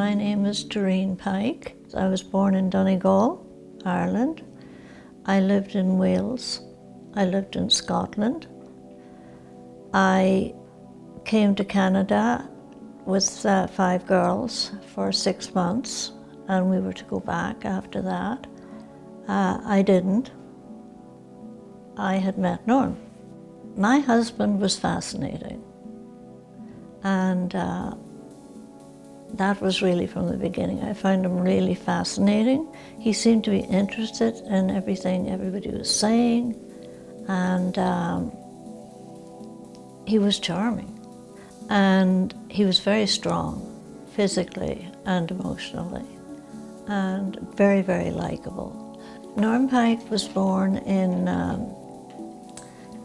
My name is Doreen Pike. I was born in Donegal, Ireland. I lived in Wales. I lived in Scotland. I came to Canada with 5 girls for 6 months, and we were to go back after that. I didn't. I had met Norm. My husband was fascinating, and that was really from the beginning. I found him really fascinating. He seemed to be interested in everything everybody was saying, and he was charming. And he was very strong, physically and emotionally, and very, very likable. Norm Pike was born in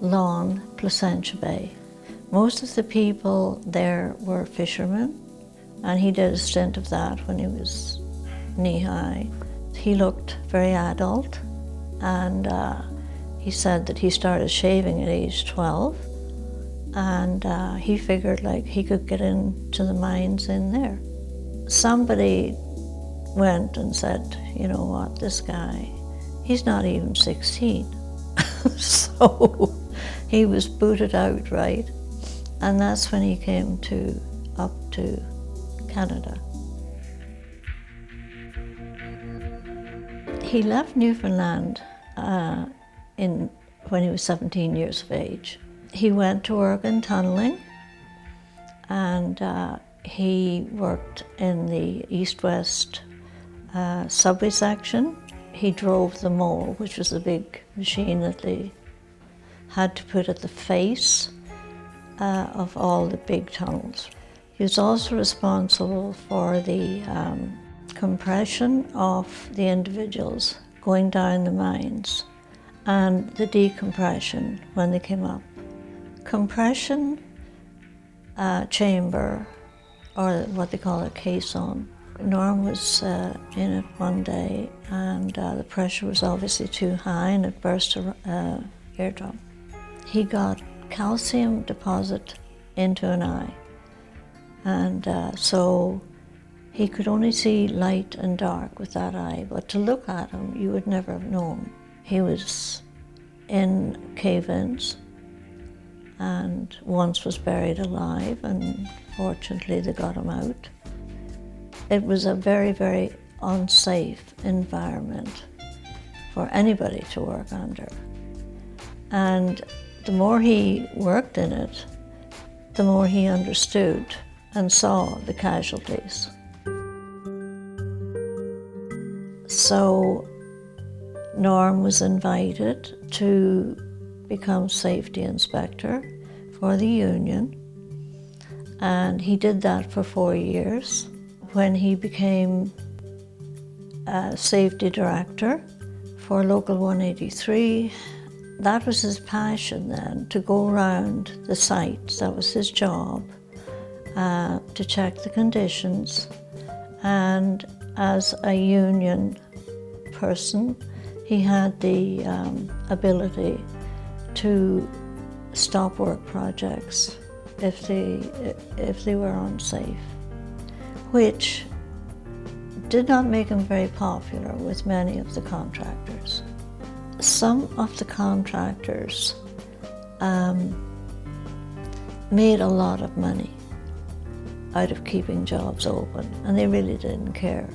Lawn, Placentia Bay. Most of the people there were fishermen, and he did a stint of that when he was knee-high. He looked very adult, and he said that he started shaving at age 12, and he figured like he could get into the mines in there. Somebody went and said, you know what, this guy, he's not even 16. So he was booted out, right? And that's when he came up to Canada. He left Newfoundland when he was 17 years of age. He went to work in tunneling, and he worked in the east-west subway section. He drove the mole, which was a big machine that they had to put at the face of all the big tunnels. He was also responsible for the compression of the individuals going down the mines and the decompression when they came up. Compression chamber, or what they call a caisson. Norm was in it one day, and the pressure was obviously too high, and it burst an eardrum. He got calcium deposit into an eye, and so he could only see light and dark with that eye, but to look at him, you would never have known. He was in cave-ins, and once was buried alive, and fortunately they got him out. It was a very, very unsafe environment for anybody to work under. And the more he worked in it, the more he understood and saw the casualties. So Norm was invited to become safety inspector for the union, and he did that for 4 years. When he became safety director for Local 183, that was his passion then, to go around the sites. That was his job, to check the conditions. And as a union person, he had the ability to stop work projects if they were unsafe, which did not make him very popular with many of the contractors. Some of the contractors made a lot of money out of keeping jobs open, and they really didn't care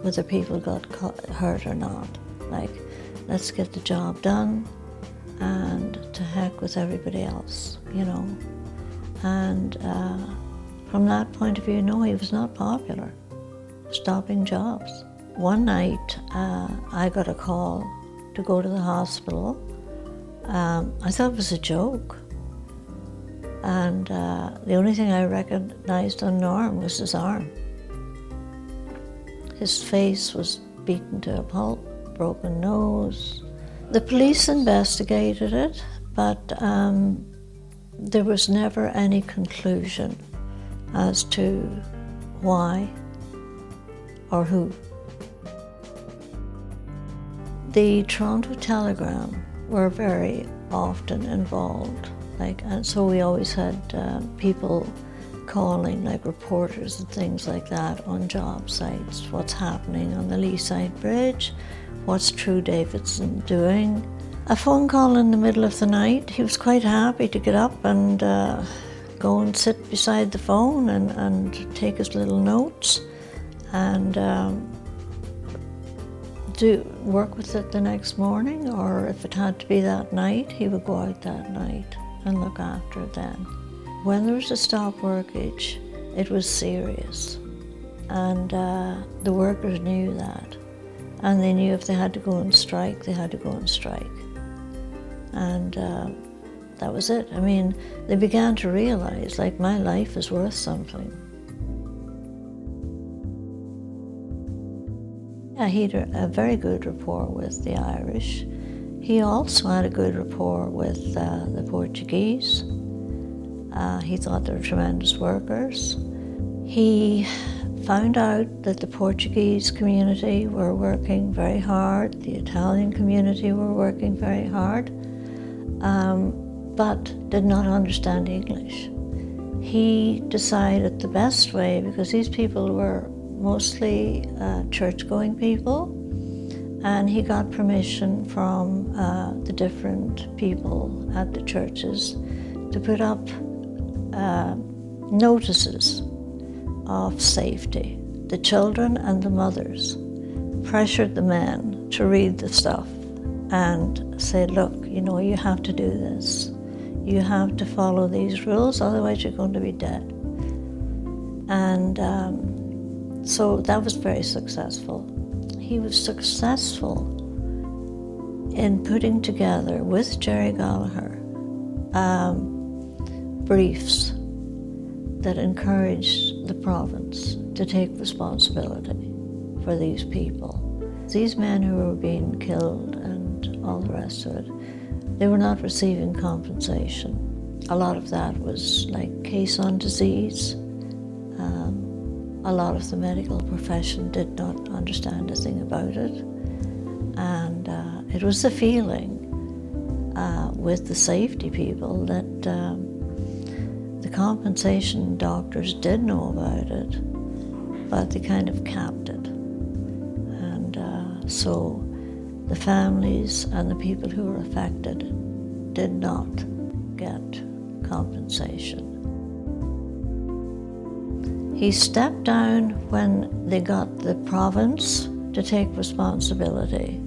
whether people got hurt or not. Like, let's get the job done, and to heck with everybody else, you know. And from that point of view, no, he was not popular, stopping jobs. One night, I got a call to go to the hospital. I thought it was a joke. And the only thing I recognized on Norm was his arm. His face was beaten to a pulp, broken nose. The police investigated it, but there was never any conclusion as to why or who. The Toronto Telegram were very often involved, and so we always had people calling like reporters and things like that on job sites. What's happening on the Leaside Bridge? What's True Davidson doing? A phone call in the middle of the night. He was quite happy to get up and go and sit beside the phone and take his little notes and work with it the next morning, or if it had to be that night, he would go out that night and look after it then. When there was a stop workage, it was serious, and the workers knew that, and they knew if they had to go on strike, they had to go on strike. And that was it. I mean, they began to realize, like, my life is worth something. Yeah, he had a very good rapport with the Irish. He also had a good rapport with the Portuguese. He thought they were tremendous workers. He found out that the Portuguese community were working very hard, the Italian community were working very hard, but did not understand English. He decided the best way, because these people were mostly church-going people, and he got permission from the different people at the churches to put up notices of safety. The children and the mothers pressured the men to read the stuff and said, look, you know, you have to do this. You have to follow these rules, otherwise you're going to be dead. And so that was very successful. He was successful in putting together, with Jerry Gallagher, briefs that encouraged the province to take responsibility for these people. These men who were being killed and all the rest of it, they were not receiving compensation. A lot of that was like caisson disease. A lot of the medical profession did not understand a thing about it. And it was the feeling with the safety people that the compensation doctors did know about it, but they kind of capped it. And so the families and the people who were affected did not get compensation. He stepped down when they got the province to take responsibility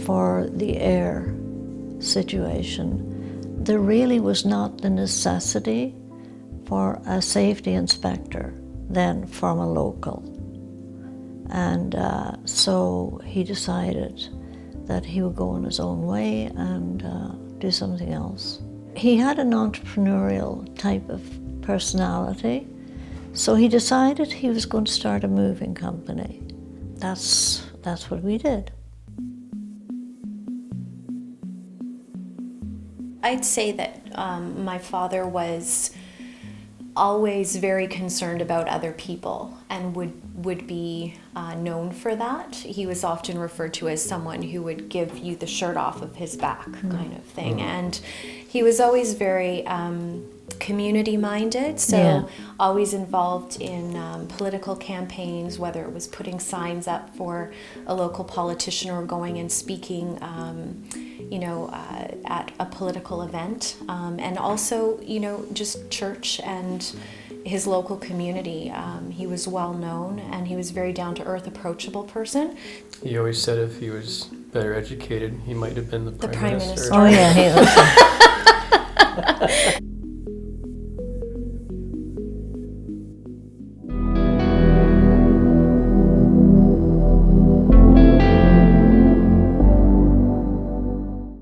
for the air situation. There really was not the necessity for a safety inspector then from a local. And so he decided that he would go on his own way and do something else. He had an entrepreneurial type of personality, so he decided he was going to start a moving company. That's what we did. I'd say that my father was always very concerned about other people and would be known for that. He was often referred to as someone who would give you the shirt off of his back kind of thing. And he was always very community minded, so always involved in political campaigns, whether it was putting signs up for a local politician or going and speaking at a political event, and also, just church and his local community. He was well known, and he was very down-to-earth, approachable person. He always said if he was better educated, he might have been the Prime Minister. Oh yeah, he was.